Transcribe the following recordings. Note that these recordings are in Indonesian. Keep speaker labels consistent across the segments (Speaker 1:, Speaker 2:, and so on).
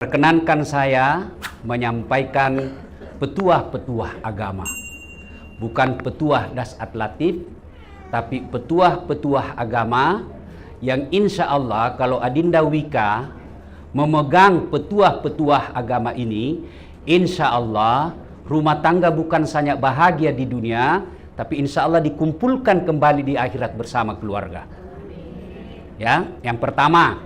Speaker 1: Perkenankan saya menyampaikan petuah-petuah agama. Bukan petuah dasat latif, tapi petuah-petuah agama yang insya Allah kalau Adinda Wika memegang petuah-petuah agama ini, insya Allah rumah tangga bukan saja bahagia di dunia, tapi insya Allah dikumpulkan kembali di akhirat bersama keluarga. Ya, yang pertama,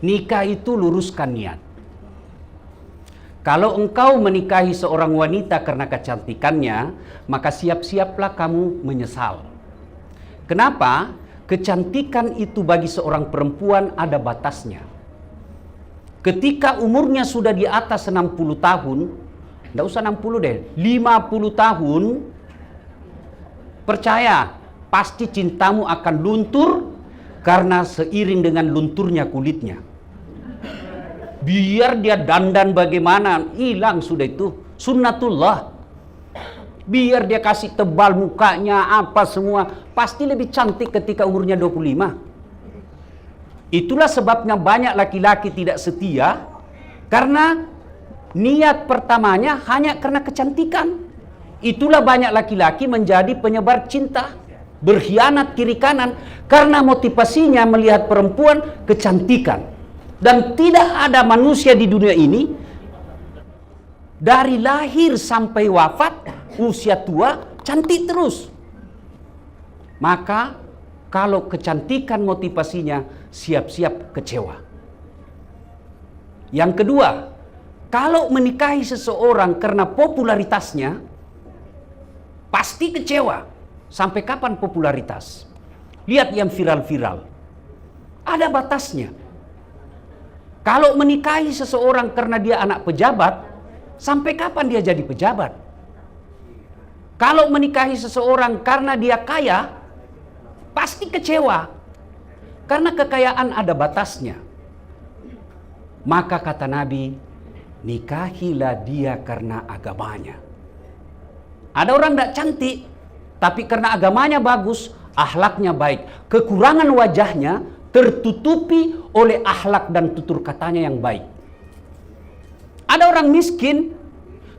Speaker 1: nikah itu luruskan niat. Kalau engkau menikahi seorang wanita karena kecantikannya, maka siap-siaplah kamu menyesal. Kenapa? Kecantikan itu bagi seorang perempuan ada batasnya. Ketika umurnya sudah di atas 60 tahun, tidak usah 60 deh, 50 tahun, percaya, pasti cintamu akan luntur karena seiring dengan lunturnya kulitnya. Biar dia dandan bagaimana, hilang sudah itu. Sunnatullah. Biar dia kasih tebal mukanya, apa semua, pasti lebih cantik ketika umurnya 25. Itulah sebabnya banyak laki-laki tidak setia, karena niat pertamanya hanya karena kecantikan. Itulah banyak laki-laki menjadi penyebar cinta, berkhianat kiri kanan, karena motivasinya melihat perempuan kecantikan. Dan tidak ada manusia di dunia ini dari lahir sampai wafat usia tua cantik terus. Maka kalau kecantikan motivasinya, siap-siap kecewa. Yang kedua, kalau menikahi seseorang karena popularitasnya, pasti kecewa. Sampai kapan popularitas? Lihat yang viral-viral. Ada batasnya. Kalau menikahi seseorang karena dia anak pejabat, sampai kapan dia jadi pejabat? Kalau menikahi seseorang karena dia kaya, pasti kecewa. Karena kekayaan ada batasnya. Maka kata Nabi, nikahilah dia karena agamanya. Ada orang tidak cantik, tapi karena agamanya bagus, akhlaknya baik. Kekurangan wajahnya tertutupi oleh akhlak dan tutur katanya yang baik. Ada orang miskin,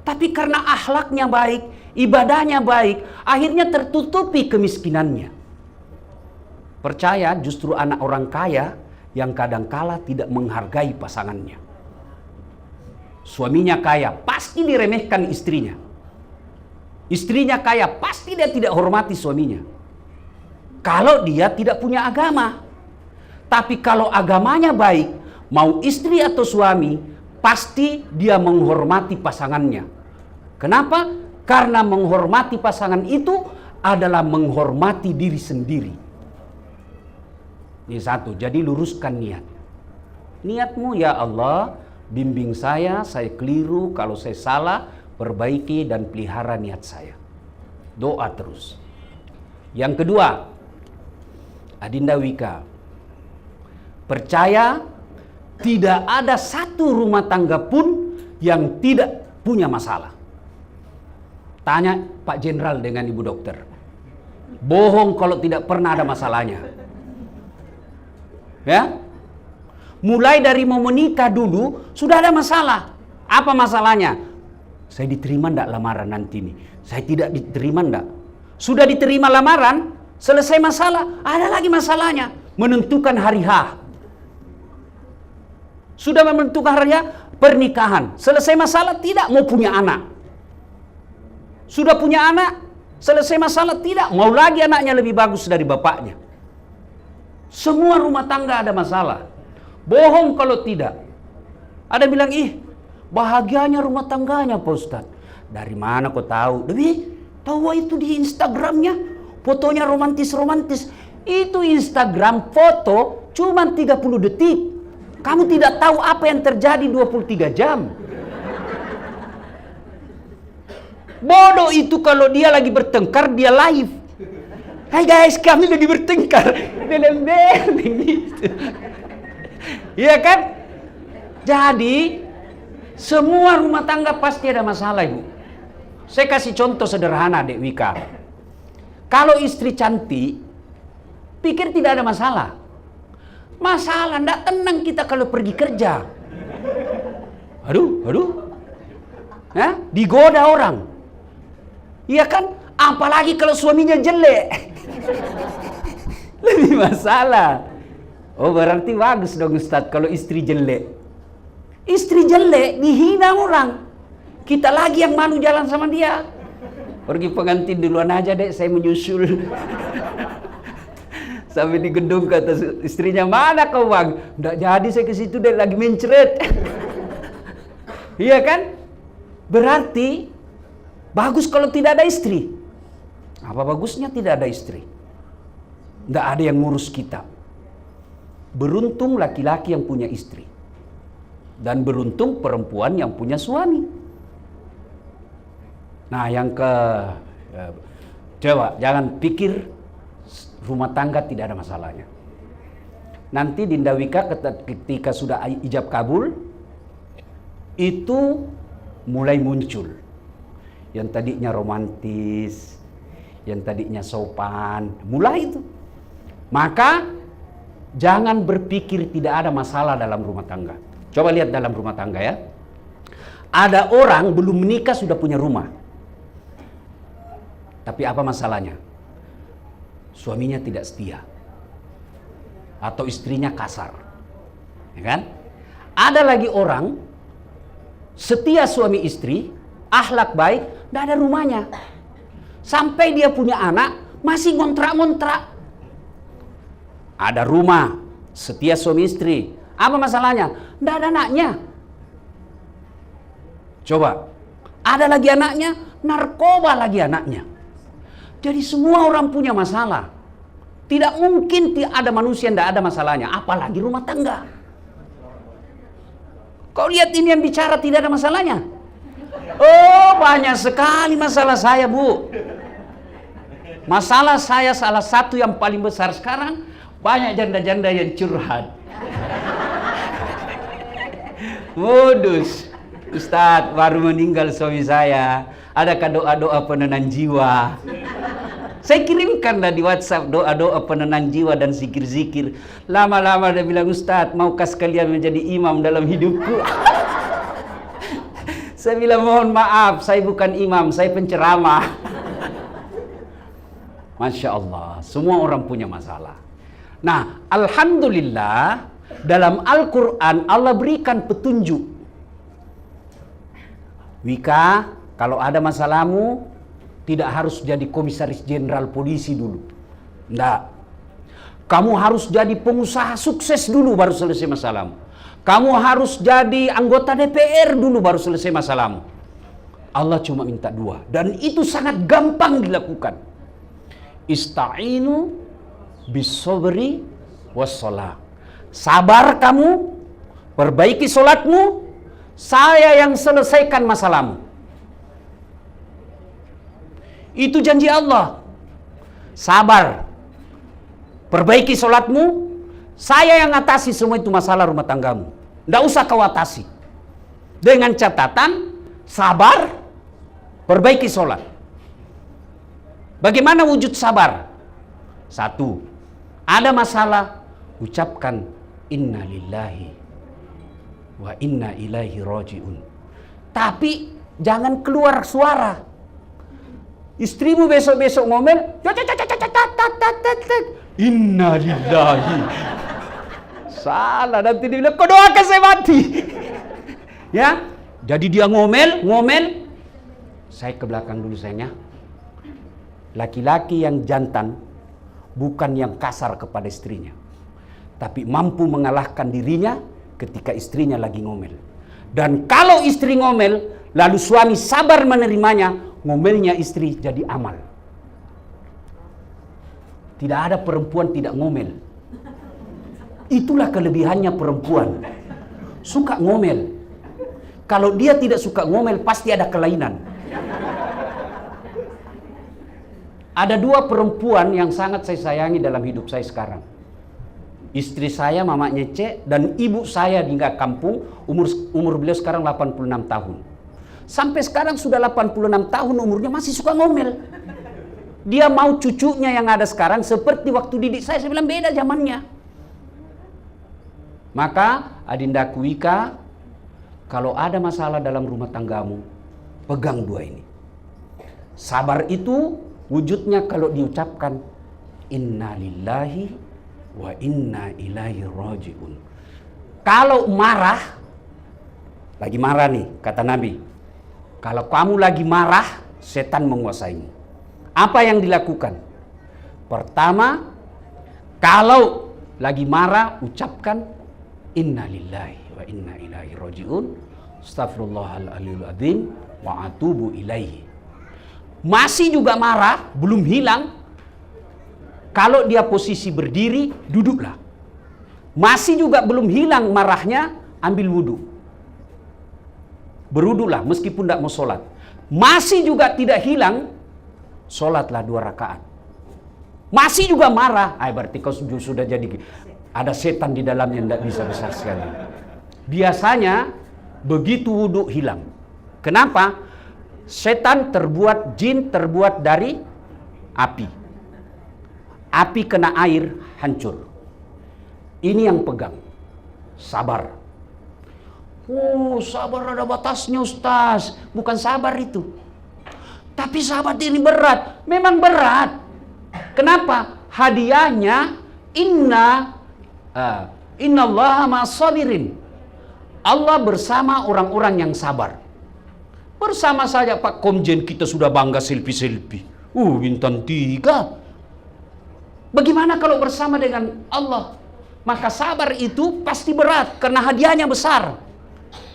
Speaker 1: tapi karena akhlaknya baik, ibadahnya baik, akhirnya tertutupi kemiskinannya. Percaya justru anak orang kaya yang kadangkala tidak menghargai pasangannya. Suaminya kaya, pasti diremehkan istrinya. Istrinya kaya, pasti dia tidak hormati suaminya. Kalau dia tidak punya agama. Tapi kalau agamanya baik, mau istri atau suami, pasti dia menghormati pasangannya. Kenapa? Karena menghormati pasangan itu adalah menghormati diri sendiri. Ini satu, jadi luruskan niat. Niatmu, ya Allah, bimbing saya keliru, kalau saya salah, perbaiki dan pelihara niat saya. Doa terus. Yang kedua, Adinda Wika, percaya tidak ada satu rumah tangga pun yang tidak punya masalah. Tanya Pak Jenderal dengan Ibu Dokter. Bohong kalau tidak pernah ada masalahnya. Ya? Mulai dari mau menikah dulu sudah ada masalah. Apa masalahnya? Saya diterima enggak lamaran nanti nih? Saya tidak diterima enggak? Sudah diterima lamaran, selesai masalah, ada lagi masalahnya. Menentukan hari H. Sudah menentukan hari pernikahan. Selesai masalah tidak mau punya anak. Sudah punya anak, selesai masalah tidak mau lagi anaknya lebih bagus dari bapaknya. Semua rumah tangga ada masalah. Bohong kalau tidak. Ada bilang, bahagianya rumah tangganya Pak Ustadz. Dari mana kau tahu? Tahu itu di Instagramnya. Fotonya romantis-romantis. Itu Instagram foto cuma 30 detik. Kamu tidak tahu apa yang terjadi 23 jam. Bodoh itu kalau dia lagi bertengkar, dia live. Hai guys, kami lagi bertengkar. Gitu. Iya kan? Jadi, semua rumah tangga pasti ada masalah, Ibu. Saya kasih contoh sederhana, Dek Wika. Kalau istri cantik, pikir tidak ada masalah. Masalah, ndak tenang kita kalau pergi kerja. Aduh. Digoda orang. Iya kan? Apalagi kalau suaminya jelek. Lebih masalah. Oh, berarti bagus dong Ustadz kalau istri jelek. Istri jelek dihina orang. Kita lagi yang malu jalan sama dia. Pergi pengantin duluan aja deh, saya menyusul. Sampai di gedung kata istrinya, mana kau bang? Nggak jadi saya ke situ deh, lagi mencret. Iya kan? Berarti bagus kalau tidak ada istri. Apa bagusnya tidak ada istri? Nggak ada yang ngurus kita. Beruntung laki-laki yang punya istri. Dan beruntung perempuan yang punya suami. Nah, coba jangan pikir rumah tangga tidak ada masalahnya. Nanti Dinda Wika ketika sudah ijab kabul, itu mulai muncul. Yang tadinya romantis, yang tadinya sopan, mulai itu. Maka jangan berpikir tidak ada masalah dalam rumah tangga. Coba lihat dalam rumah tangga ya. Ada orang belum menikah sudah punya rumah. Tapi apa masalahnya? Suaminya tidak setia. Atau istrinya kasar. Ya kan? Ada lagi orang setia suami istri, akhlak baik, tidak ada rumahnya. Sampai dia punya anak, masih ngontrak-ngontrak. Ada rumah, setia suami istri. Apa masalahnya? Tidak ada anaknya. Coba, ada lagi anaknya, narkoba lagi anaknya. Jadi semua orang punya masalah. Tidak mungkin ada manusia yang tidak ada masalahnya, apalagi rumah tangga. Kau lihat ini yang bicara tidak ada masalahnya. Oh, banyak sekali masalah saya, Bu. Masalah saya salah satu yang paling besar sekarang, banyak janda-janda yang curhat. Modus. Ustadz, baru meninggal suami saya. Adakah doa-doa penenang jiwa? Saya kirimkanlah di WhatsApp doa-doa penenang jiwa dan zikir-zikir. Lama-lama dia bilang, Ustadz, maukah sekalian menjadi imam dalam hidupku? Saya bilang, mohon maaf, saya bukan imam, saya penceramah. Masya Allah, semua orang punya masalah. Nah, alhamdulillah, dalam Al-Quran Allah berikan petunjuk. Wika, kalau ada masalahmu, tidak harus jadi komisaris jenderal polisi dulu. Tidak. Kamu harus jadi pengusaha sukses dulu baru selesai masalahmu. Kamu harus jadi anggota DPR dulu baru selesai masalahmu. Allah cuma minta dua. Dan itu sangat gampang dilakukan. Ista'inu bis-sabri was-shalah. Sabar kamu, perbaiki solatmu, saya yang selesaikan masalahmu. Itu janji Allah. Sabar. Perbaiki solatmu, saya yang atasi semua itu masalah rumah tanggamu. Tidak usah kau atasi. Dengan catatan, sabar, perbaiki solat. Bagaimana wujud sabar? Satu, ada masalah, ucapkan inna lillahi wa inna ilaihi raji'un. Tapi jangan keluar suara. Istrimu besok-besok ngomel, inna lillahi. Salah, nanti dia bilang, kau doakan saya mati. Ya, jadi dia ngomel. Saya ke belakang dulu sayangnya. Laki-laki yang jantan bukan yang kasar kepada istrinya, tapi mampu mengalahkan dirinya ketika istrinya lagi ngomel. Dan kalau istri ngomel, lalu suami sabar menerimanya, ngomelnya istri jadi amal. Tidak ada perempuan tidak ngomel. Itulah kelebihannya perempuan. Suka ngomel. Kalau dia tidak suka ngomel, pasti ada kelainan. Ada dua perempuan yang sangat saya sayangi dalam hidup saya sekarang. Istri saya, mamanya Cek, dan ibu saya di kampung, umur beliau sekarang 86 tahun. Sampai sekarang sudah 86 tahun umurnya masih suka ngomel. Dia mau cucunya yang ada sekarang seperti waktu didik saya bilang beda zamannya. Maka Adinda Wika, Kalau ada masalah dalam rumah tanggamu, pegang dua ini. Sabar itu wujudnya kalau diucapkan inna lillahi wa inna ilaihi raji'un. Kalau marah, lagi marah nih, kata Nabi. Kalau kamu lagi marah, setan menguasaimu. Apa yang dilakukan? Pertama, kalau lagi marah, ucapkan inna lillahi wa inna ilaihi raji'un, astaghfirullahaladzim azim wa atubu ilaihi. Masih juga marah, belum hilang. Kalau dia posisi berdiri, duduklah. Masih juga belum hilang marahnya, ambil wudhu. Berwudhulah meskipun tidak mau sholat. Masih juga tidak hilang, sholatlah 2 rakaat. Masih juga marah, berarti kau sudah jadi ada setan di dalamnya yang tidak bisa besar sekali. Biasanya begitu wudhu hilang. Kenapa? Setan terbuat, jin terbuat dari api. Api kena air, hancur. Ini yang pegang. Sabar. Oh, sabar ada batasnya, Ustaz. Bukan sabar itu. Tapi sahabat ini berat. Memang berat. Kenapa? Hadiahnya innallaha ma'as-sabirin. Allah bersama orang-orang yang sabar. Bersama saja Pak Komjen kita sudah bangga selfie-selfie. Bintang 3. Bagaimana kalau bersama dengan Allah? Maka sabar itu pasti berat karena hadiahnya besar.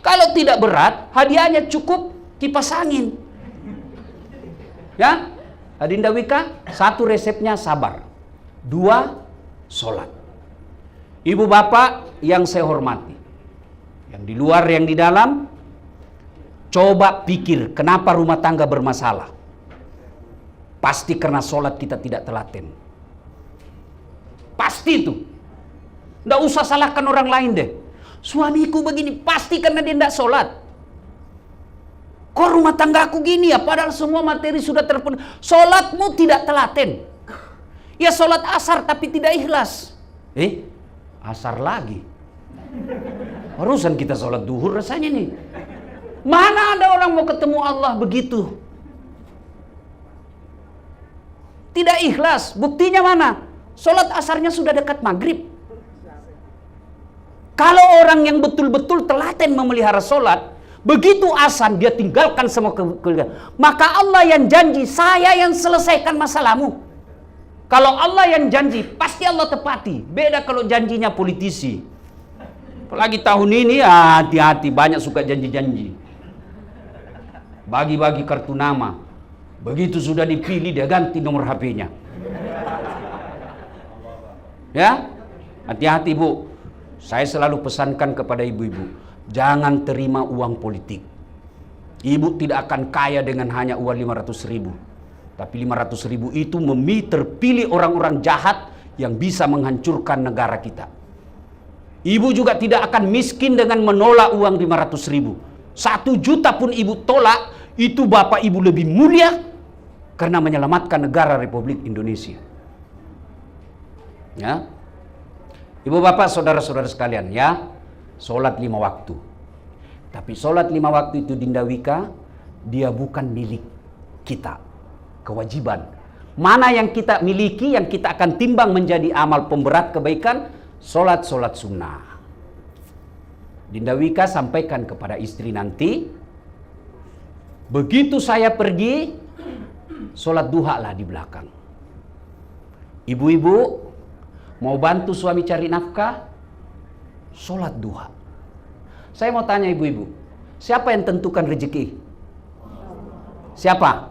Speaker 1: Kalau tidak berat, hadiahnya cukup kipas angin. Ya, Adinda Wika, 1 resepnya sabar. 2, sholat. Ibu bapak yang saya hormati, yang di luar yang di dalam, coba pikir kenapa rumah tangga bermasalah. Pasti karena sholat kita tidak telaten. Pasti itu. Nggak usah salahkan orang lain deh. Suamiku begini, pasti karena dia tidak sholat. Kok rumah tanggaku gini ya? Padahal semua materi sudah terpenuhi. Sholatmu tidak telaten. Ya sholat asar tapi tidak ikhlas. Asar lagi. Barusan kita sholat duhur rasanya nih. Mana ada orang mau ketemu Allah begitu? Tidak ikhlas. Buktinya mana? Sholat asarnya sudah dekat maghrib. Kalau orang yang betul-betul telaten memelihara sholat, begitu azan dia tinggalkan semua kegelisahan. Maka Allah yang janji, saya yang selesaikan masalahmu. Kalau Allah yang janji, pasti Allah tepati. Beda kalau janjinya politisi. Apalagi tahun ini, hati-hati, banyak suka janji-janji. Bagi-bagi kartu nama. Begitu sudah dipilih, dia ganti nomor HP-nya. Ya, hati-hati Bu. Saya selalu pesankan kepada ibu-ibu, jangan terima uang politik. Ibu tidak akan kaya dengan hanya uang 500.000. Tapi 500.000 itu terpilih orang-orang jahat yang bisa menghancurkan negara kita. Ibu juga tidak akan miskin dengan menolak uang 500.000. 1 juta pun ibu tolak, itu bapak ibu lebih mulia karena menyelamatkan negara Republik Indonesia. Ya. Ibu bapak, saudara-saudara sekalian ya, sholat 5 waktu. Tapi sholat 5 waktu itu Dinda Wika, dia bukan milik kita. Kewajiban. Mana yang kita miliki, yang kita akan timbang menjadi amal pemberat kebaikan, sholat sunnah. Dinda Wika sampaikan kepada istri nanti, begitu saya pergi, sholat duha lah di belakang. Ibu-ibu, mau bantu suami cari nafkah, sholat duha. Saya mau tanya ibu-ibu, siapa yang tentukan rezeki? Siapa?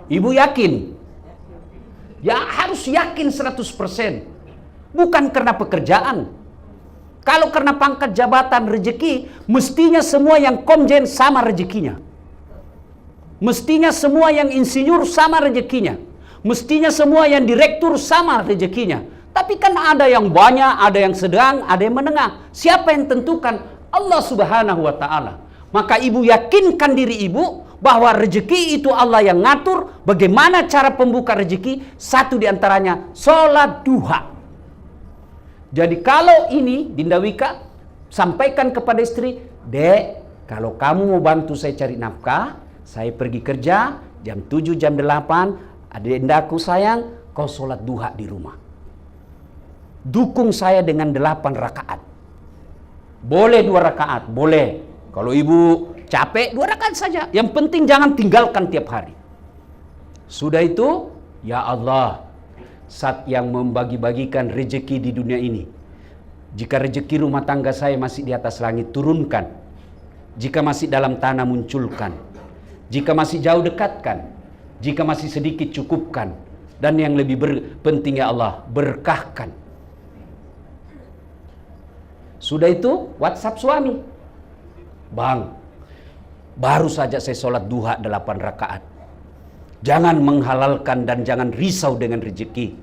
Speaker 1: Ibu yakin? Ya harus yakin 100%. Bukan karena pekerjaan. Kalau karena pangkat jabatan rezeki, mestinya semua yang komjen sama rezekinya. Mestinya semua yang insinyur sama rezekinya. Mestinya semua yang direktur sama rezekinya. Tapi kan ada yang banyak, ada yang sedang, ada yang menengah. Siapa yang tentukan? Allah Subhanahu wa ta'ala. Maka ibu yakinkan diri ibu bahwa rezeki itu Allah yang ngatur. Bagaimana cara pembuka rezeki? Satu diantaranya, sholat duha. Jadi kalau ini Dinda Wika sampaikan kepada istri, Dek, Kalau kamu mau bantu saya cari nafkah, saya pergi kerja, jam 7, jam 8, adendaku sayang, kau sholat duha di rumah. Dukung saya dengan 8 rakaat. Boleh 2 rakaat, boleh. Kalau ibu capek 2 rakaat saja. Yang penting jangan tinggalkan tiap hari. Sudah itu, ya Allah, saat yang membagi-bagikan rezeki di dunia ini, jika rezeki rumah tangga saya masih di atas langit, turunkan. Jika masih dalam tanah, munculkan. Jika masih jauh, dekatkan. Jika masih sedikit, cukupkan. Dan yang lebih penting, ya Allah, berkahkan. Sudah itu, WhatsApp suami. Bang, baru saja saya sholat duha 8 rakaat. Jangan menghalalkan dan jangan risau dengan rezeki.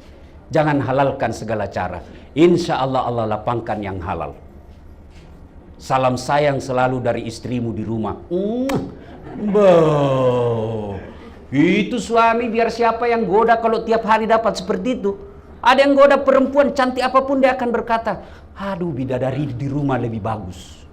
Speaker 1: Jangan halalkan segala cara. Insya Allah Allah lapangkan yang halal. Salam sayang selalu dari istrimu di rumah. Itu suami biar siapa yang goda kalau tiap hari dapat seperti itu. Ada yang goda perempuan cantik apapun dia akan berkata, aduh bidadari di rumah lebih bagus.